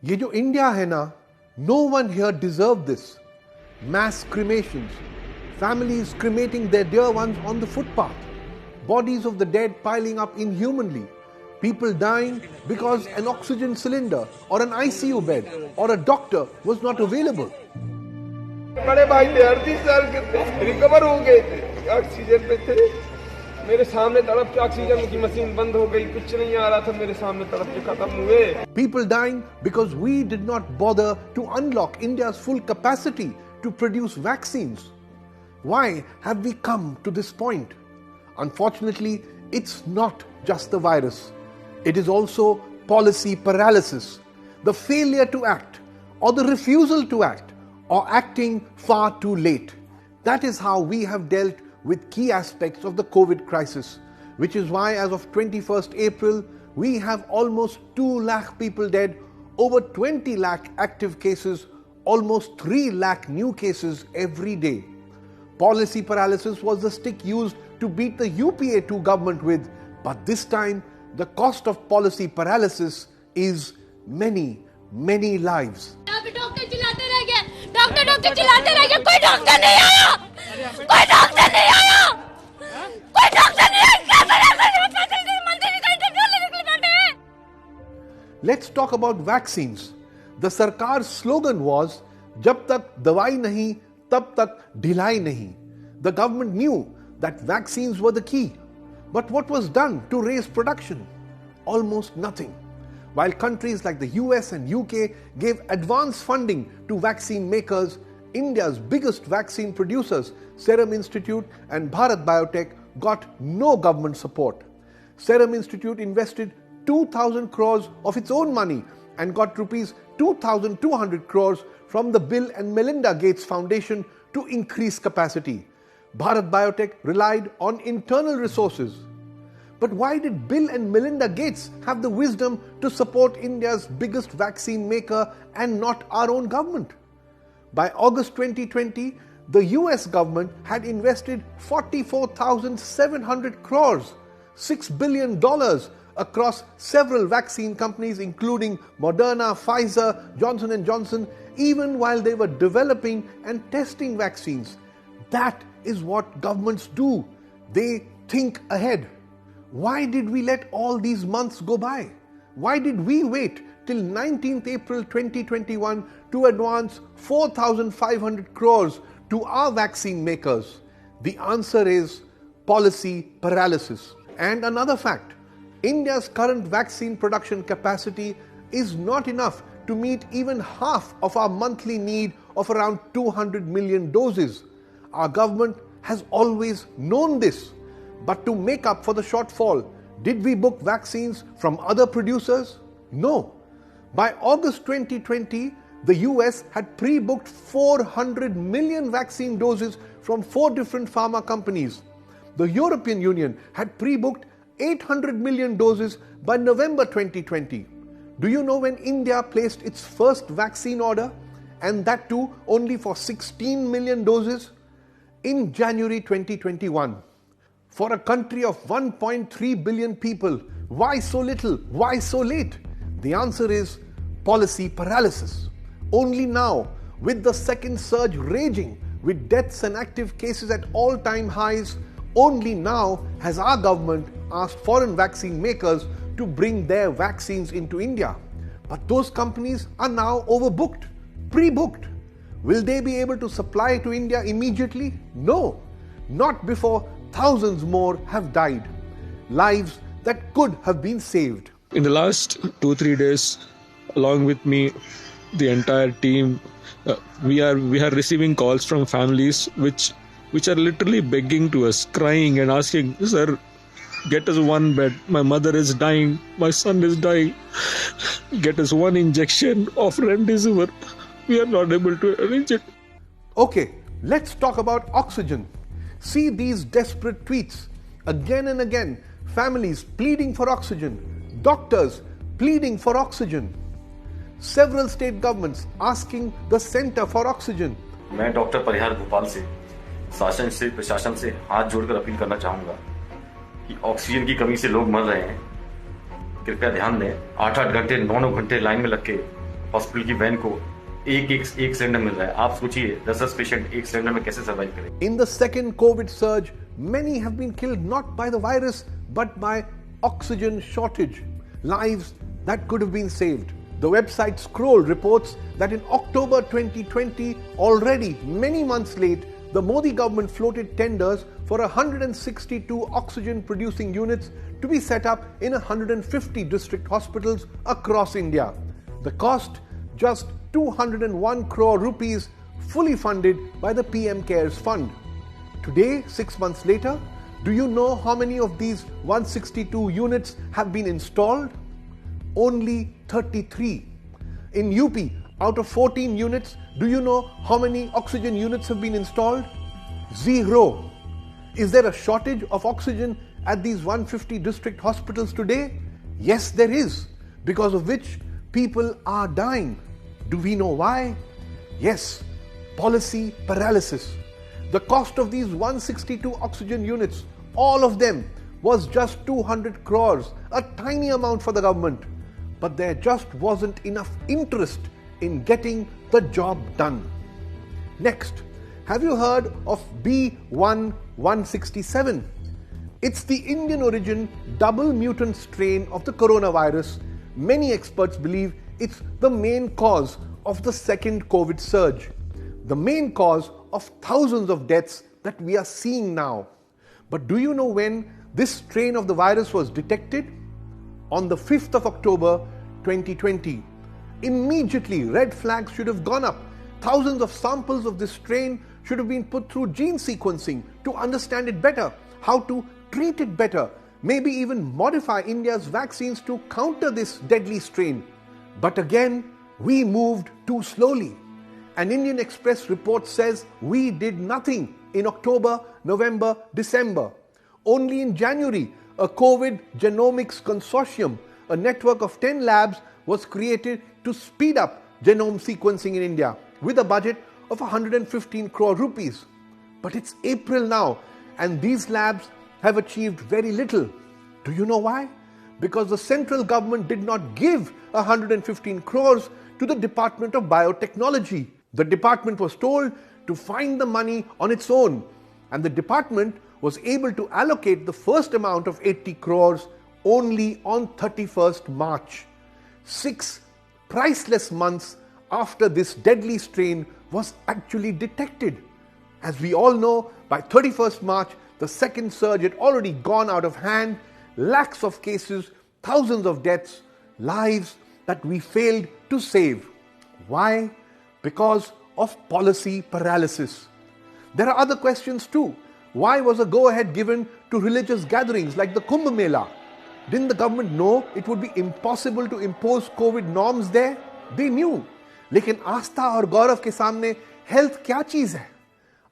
ये जो इंडिया है ना, no one here deserved this. Mass cremations, families cremating their dear ones on the footpath, bodies of the dead piling up inhumanly, people dying because an oxygen cylinder or an ICU bed or a doctor was not available. बड़े भाई थे 38 साल के थे, recover हो गए थे, oxygen पे थे, मेरे सामने तड़प के ऑक्सीजन की मशीन बंद हो गई, कुछ नहीं आ रहा था, मेरे सामने तड़प के खत्म हुए. People dying because we did not bother to unlock India's full capacity to produce vaccines. Why have we come to this point? Unfortunately, it's not just the virus. It is also policy paralysis, the failure to act or the refusal to act or acting far too late. That is how we have dealt with key aspects of the COVID crisis, which is why as of 21st April, we have almost 2 lakh people dead, over 20 lakh active cases, almost 3 lakh new cases every day. Policy paralysis was the stick used to beat the UPA 2 government with, but this time the cost of policy paralysis is many, many lives. Doctor चिल्लाते रह गए, कोई doctor नहीं आया, कोई doctor नहीं आया, कोई डॉक्टर नहीं आया. Let's talk about vaccines. The Sarkar's slogan was, "Jab tak dawai nahi, tab tak dhilai nahi." The government knew that vaccines were the key. But what was done to raise production? Almost nothing. While countries like the US and UK gave advance funding to vaccine makers, India's biggest vaccine producers, Serum Institute and Bharat Biotech, got no government support. Serum Institute invested 2,000 crores of its own money and got rupees 2,200 crores from the Bill and Melinda Gates Foundation to increase capacity. Bharat Biotech relied on internal resources. But why did Bill and Melinda Gates have the wisdom to support India's biggest vaccine maker and not our own government? By August 2020, the US government had invested 44,700 crores, $6 billion across several vaccine companies including Moderna, Pfizer, Johnson & Johnson, even while they were developing and testing vaccines. That is what governments do. They think ahead. Why did we let all these months go by? Why did we wait till 19th April 2021 to advance 4,500 crores to our vaccine makers? The answer is policy paralysis. And another fact, India's current vaccine production capacity is not enough to meet even half of our monthly need of around 200 million doses. Our government has always known this. But to make up for the shortfall, did we book vaccines from other producers? No. By August 2020, the US had pre-booked 400 million vaccine doses from 4 different pharma companies. The European Union had pre-booked 800 million doses by November 2020. Do you know when India placed its first vaccine order? And that too only for 16 million doses? In January 2021. For a country of 1.3 billion people, why so little? Why so late? The answer is policy paralysis. Only now, with the second surge raging, with deaths and active cases at all-time highs, only now has our government asked foreign vaccine makers to bring their vaccines into India. But those companies are now overbooked, pre-booked. Will they be able to supply to India immediately? No, not before thousands more have died. Lives that could have been saved. In the last 2-3 days, along with me, the entire team, we are receiving calls from families which are literally begging to us, crying and asking, "Sir, get us one bed. My mother is dying. My son is dying. Get us one injection of remdesivir." We are not able to arrange it. Okay, let's talk about oxygen. See these desperate tweets. Again and again, families pleading for oxygen, doctors pleading for oxygen. Several state governments asking the center for oxygen. मैं doctor परिहार भोपाल से शासन से प्रशासन से हाथ जोड़कर appeal करना चाहूंगा कि ऑक्सीजन की कमी से लोग मर रहे हैं. कृपया ध्यान दें, 8-8 घंटे 9-9 घंटे लाइन में लग के हॉस्पिटल की वैन को एक सिलेंडर मिल रहा है। आप सोचिए 10 पेशेंट एक सिलेंडर में कैसे सर्वाइव करें। In the second COVID surge, many have been killed not by the virus but by oxygen shortage. Lives that could have been saved. The website Scroll reports that in October 2020, already many months late, the Modi government floated tenders for 162 oxygen producing units to be set up in 150 district hospitals across India. The cost just 201 crore rupees, fully funded by the PM CARES fund. Today, 6 months later, do you know how many of these 162 units have been installed? Only 33. In UP, out of 14 units, do you know how many oxygen units have been installed? 0. Is there a shortage of oxygen at these 150 district hospitals today? Yes, there is, because of which people are dying. Do we know why? Yes, policy paralysis. The cost of these 162 oxygen units, all of them, was just 200 crores, a tiny amount for the government. But there just wasn't enough interest in getting the job done. Next, have you heard of B1167? It's the Indian origin double mutant strain of the coronavirus. Many experts believe it's the main cause of the second COVID surge, the main cause of thousands of deaths that we are seeing now. But do you know when this strain of the virus was detected? On the 5th of October 2020. Immediately, red flags should have gone up. Thousands of samples of this strain should have been put through gene sequencing to understand it better, how to treat it better, maybe even modify India's vaccines to counter this deadly strain. But again, we moved too slowly. An Indian Express report says we did nothing in October, November, December. Only in January, a COVID Genomics Consortium, a network of 10 labs, was created to speed up genome sequencing in India with a budget of 115 crore rupees. But it's April now and these labs have achieved very little. Do you know why? Because the central government did not give 115 crores to the Department of Biotechnology. The department was told to find the money on its own, and the department was able to allocate the first amount of 80 crores only on 31st March. 6 priceless months after this deadly strain was actually detected. As we all know, by 31st March, the second surge had already gone out of hand, lakhs of cases, thousands of deaths, lives that we failed to save. Why? Because of policy paralysis. There are other questions too. Why was a go-ahead given to religious gatherings like the Kumbh Mela? Didn't the government know it would be impossible to impose COVID norms there? They knew. लेकिन आस्था और गौरव के सामने health क्या चीज है?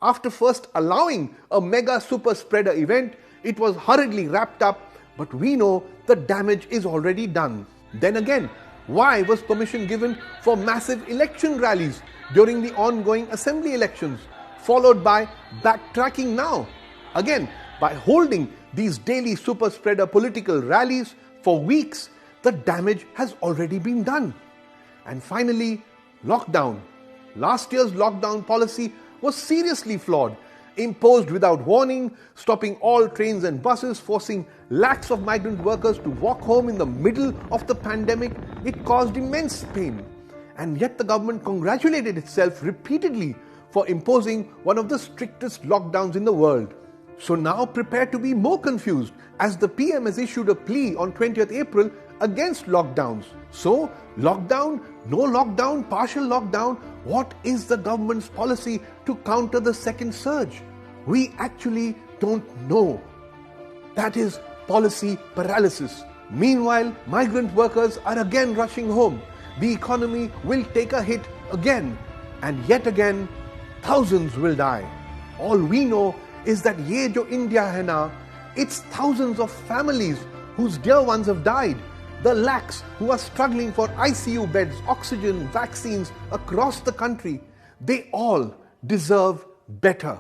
After first allowing a mega super spreader event, it was hurriedly wrapped up, but we know the damage is already done. Then again, why was permission given for massive election rallies during the ongoing assembly elections, followed by backtracking now? Again, by holding these daily super spreader political rallies for weeks, the damage has already been done. And finally, lockdown. Last year's lockdown policy was seriously flawed, imposed without warning, stopping all trains and buses, forcing lakhs of migrant workers to walk home in the middle of the pandemic. It caused immense pain. And yet the government congratulated itself repeatedly for imposing one of the strictest lockdowns in the world. So now prepare to be more confused, as the PM has issued a plea on 20th April against lockdowns. So, lockdown, no lockdown, partial lockdown, what is the government's policy to counter the second surge? We actually don't know. That is policy paralysis. Meanwhile, migrant workers are again rushing home. The economy will take a hit again, and yet again, thousands will die. All we know is that ye jo India hai na, it's thousands of families whose dear ones have died. The lakhs who are struggling for ICU beds, oxygen, vaccines across the country, they all deserve better.